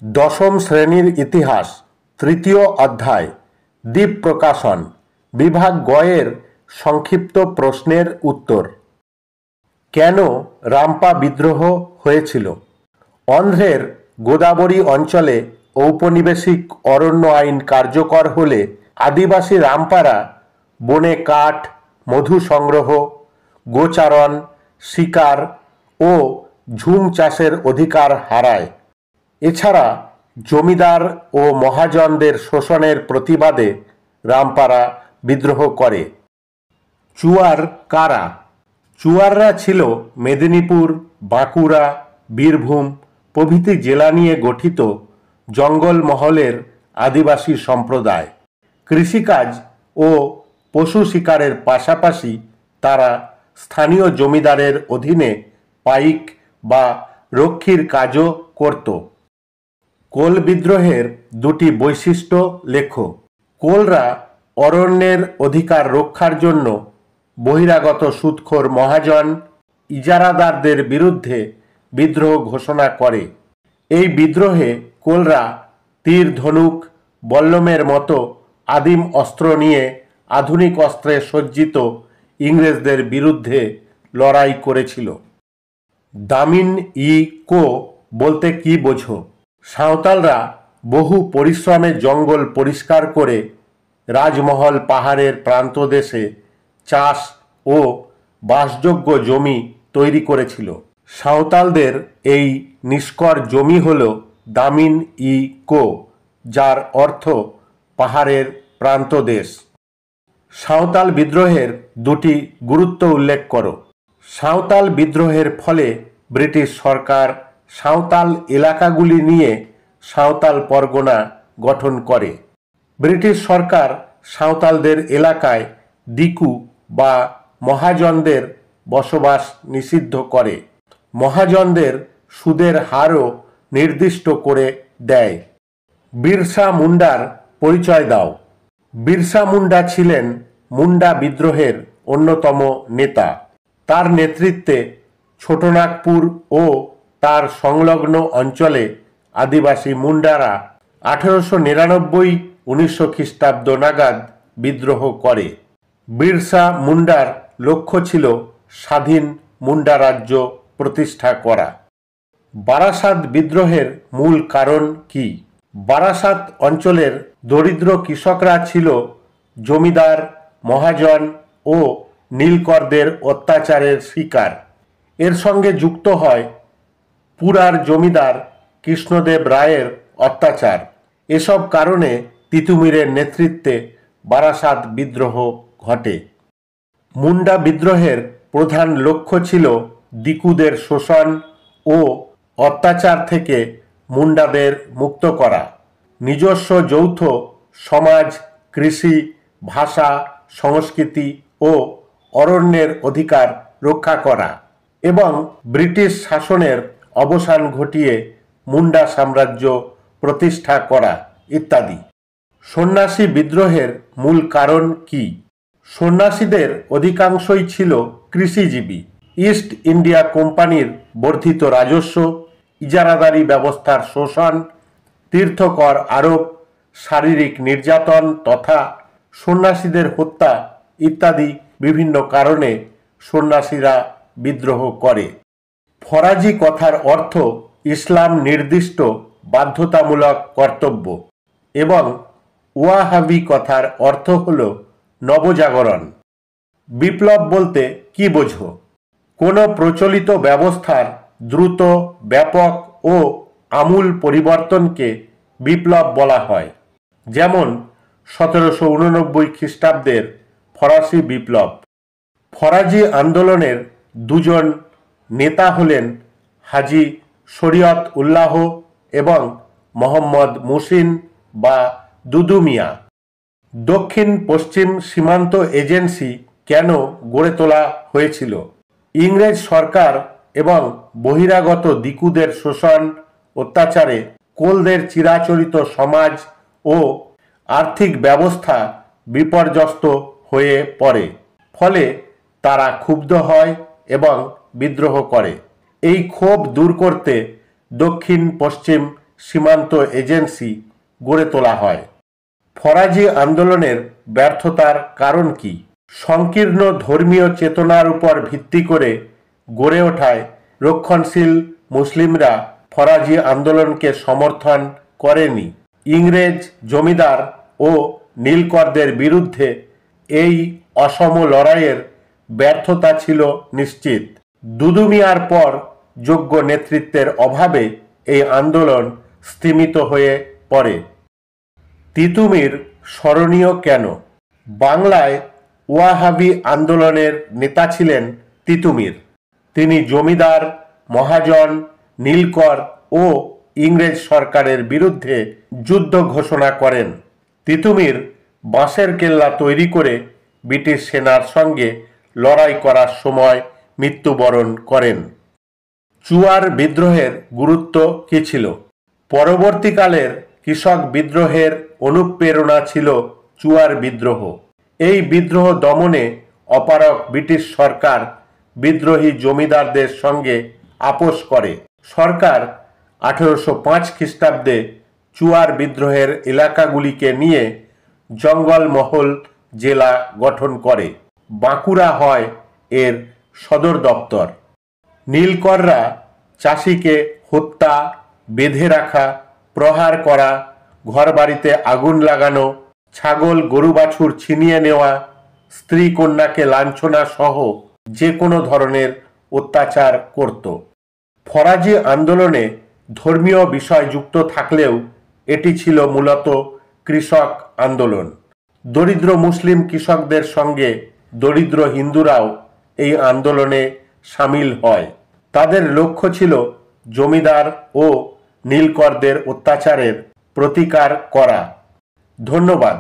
দশম শ্রেণীর ইতিহাস তৃতীয় অধ্যায় দ্বীপ প্রকাশন বিভাগ গয়ের সংক্ষিপ্ত প্রশ্নের উত্তর। কেন রাম্পা বিদ্রোহ হয়েছিল? অন্ধ্রের গোদাবরী অঞ্চলে ঔপনিবেশিক অরণ্য আইন কার্যকর হলে আদিবাসী রামপারা বনে কাঠ, মধু সংগ্রহ, গোচারণ, শিকার ও ঝুম চাষের অধিকার হারায়। এছাড়া জমিদার ও মহাজনদের শোষণের প্রতিবাদে রামপারা বিদ্রোহ করে। চুয়ার কারা? চুয়াররা ছিল মেদিনীপুর, বাঁকুড়া, বীরভূম প্রভৃতি জেলা নিয়ে গঠিত জঙ্গলমহলের আদিবাসী সম্প্রদায়। কৃষিকাজ ও পশু শিকারের পাশাপাশি তারা স্থানীয় জমিদারের অধীনে পাইক বা রক্ষীর কাজও করত। কোল বিদ্রোহের দুটি বৈশিষ্ট্য লেখো। কোলরা অরণ্যের অধিকার রক্ষার জন্য বহিরাগত সুদখোর মহাজন ইজারাদারদের বিরুদ্ধে বিদ্রোহ ঘোষণা করে। এই বিদ্রোহে কোলরা তীর, ধনুক, বল্লমের মতো আদিম অস্ত্র নিয়ে আধুনিক অস্ত্রে সজ্জিত ইংরেজদের বিরুদ্ধে লড়াই করেছিল। দামিন ই কো বলতে কি বোঝো? সাঁওতালরা বহু পরিশ্রমে জঙ্গল পরিষ্কার করে রাজমহল পাহাড়ের প্রান্তদেশে চাষ ও বাসযোগ্য জমি তৈরি করেছিল। সাঁওতালদের এই নিষ্কর জমি হল দামিন ই কো, যার অর্থ পাহাড়ের প্রান্তদেশ। সাঁওতাল বিদ্রোহের দুটি গুরুত্ব উল্লেখ করো। সাঁওতাল বিদ্রোহের ফলে ব্রিটিশ সরকার সাঁওতাল এলাকাগুলি নিয়ে সাঁওতাল পরগনা গঠন করে। ব্রিটিশ সরকার সাঁওতালদের এলাকায় দিকু বা মহাজনদের বসবাস নিষিদ্ধ করে। মহাজনদের সুদের হারও নির্দিষ্ট করে দেয়। বিরসা মুন্ডার পরিচয় দাও। বিরসা মুন্ডা ছিলেন মুন্ডা বিদ্রোহের অন্যতম নেতা। তার নেতৃত্বে ছোটনাগপুর ও তার সংলগ্ন অঞ্চলে আদিবাসী মুন্ডারা 1899-1900 খ্রিস্টাব্দ নাগাদ বিদ্রোহ করে। বিরসা মুন্ডার লক্ষ্য ছিল স্বাধীন মুন্ডা রাজ্য প্রতিষ্ঠা করা। বারাসাত বিদ্রোহের মূল কারণ কি? বারাসাত অঞ্চলের দরিদ্র কৃষকরা ছিল জমিদার, মহাজন ও নীলকরদের অত্যাচারের শিকার। এর সঙ্গে যুক্ত হয় পুরার জমিদার কৃষ্ণদেব রায়ের অত্যাচার। এসব কারণে তিতুমিরের নেতৃত্বে বারাসাত বিদ্রোহ ঘটে। মুন্ডা বিদ্রোহের প্রধান লক্ষ্য ছিল দিকুদের শোষণ ও অত্যাচার থেকে মুন্ডাদের মুক্ত করা, নিজস্ব যৌথ সমাজ, কৃষি, ভাষা, সংস্কৃতি ও অরণ্যের অধিকার রক্ষা করা এবং ব্রিটিশ শাসনের অবসান ঘটিয়ে মুন্ডা সাম্রাজ্য প্রতিষ্ঠা করা ইত্যাদি। সন্ন্যাসী বিদ্রোহের মূল কারণ কি? সন্ন্যাসীদের অধিকাংশই ছিল কৃষিজীবী। ইস্ট ইন্ডিয়া কোম্পানির বর্ধিত রাজস্ব, ইজারাদারি ব্যবস্থার শোষণ, তীর্থকর আরোপ, শারীরিক নির্যাতন তথা সন্ন্যাসীদের হত্যা ইত্যাদি বিভিন্ন কারণে সন্ন্যাসীরা বিদ্রোহ করে। ফরাজি কথার অর্থ ইসলাম নির্দিষ্ট বাধ্যতামূলক কর্তব্য এবং ওয়াহাবি কথার অর্থ হল নবজাগরণ। বিপ্লব বলতে কি বোঝো? কোনো প্রচলিত ব্যবস্থার দ্রুত, ব্যাপক ও আমূল পরিবর্তনকে বিপ্লব বলা হয়। যেমন 1789 খ্রিস্টাব্দের ফরাসি বিপ্লব। ফরাজি আন্দোলনের দুজন নেতা হলেন হাজি শরিয়ত উল্লাহ এবং মোহাম্মদ মুহসিন বা দুদু মিয়া। দক্ষিণ পশ্চিম সীমান্ত এজেন্সি কেন গড়ে তোলা হয়েছিল? ইংরেজ সরকার এবং বহিরাগত দিকুদের শোষণ, অত্যাচারে কোলদের চিরাচরিত সমাজ ও আর্থিক ব্যবস্থা বিপর্যস্ত হয়ে পড়ে। ফলে তারা ক্ষুব্ধ হয় এবং বিদ্রোহ করে। এই ক্ষোভ দূর করতে দক্ষিণ পশ্চিম সীমান্ত এজেন্সি গড়ে তোলা হয়। ফরাজি আন্দোলনের ব্যর্থতার কারণ কি? সংকীর্ণ ধর্মীয় চেতনার উপর ভিত্তি করে গড়ে ওঠায় রক্ষণশীল মুসলিমরা ফরাজি আন্দোলনকে সমর্থন করেনি। ইংরেজ জমিদার ও নীলকরদের বিরুদ্ধে এই অসম লড়াইয়ের ব্যর্থতা ছিল নিশ্চিত। দুদু মিয়ার পর যোগ্য নেতৃত্বের অভাবে এই আন্দোলন স্তিমিত হয়ে পড়ে। তিতুমির স্মরণীয় কেন? বাংলায় ওয়াহাবি আন্দোলনের নেতা ছিলেন তিতুমির। তিনি জমিদার, মহাজন, নীলকর ও ইংরেজ সরকারের বিরুদ্ধে যুদ্ধ ঘোষণা করেন। তিতুমির বাঁশের কেল্লা তৈরি করে ব্রিটিশ সেনার সঙ্গে লড়াই করার সময় মৃত্যুবরণ করেন। চুয়ার বিদ্রোহের গুরুত্ব কী ছিল? পরবর্তীকালের কৃষক বিদ্রোহের অনুপ্রেরণা ছিল চুয়ার বিদ্রোহ। এই বিদ্রোহ দমনে অপারগ ব্রিটিশ সরকার বিদ্রোহী জমিদারদের সঙ্গে আপোষ করে। সরকার 1805 খ্রিস্টাব্দে চুয়ার বিদ্রোহের এলাকাগুলিকে নিয়ে জঙ্গলমহল জেলা গঠন করে। বাঁকুড়া হয় এর সদর দপ্তর। নীলকররা চাষিকে হত্যা, বেঁধে রাখা, প্রহার করা, ঘরবাড়িতে আগুন লাগানো, ছাগল গরু বাছুর ছিনিয়ে নেওয়া, স্ত্রী কন্যাকে লাঞ্ছনা সহ যে কোনো ধরনের অত্যাচার করত। ফরাজি আন্দোলনে ধর্মীয় বিষয় যুক্ত থাকলেও এটি ছিল মূলত কৃষক আন্দোলন। দরিদ্র মুসলিম কৃষকদের সঙ্গে দরিদ্র হিন্দুরাও এই আন্দোলনে সামিল হয়। তাদের লক্ষ্য ছিল জমিদার ও নীলকরদের অত্যাচারের প্রতিকার করা। ধন্যবাদ।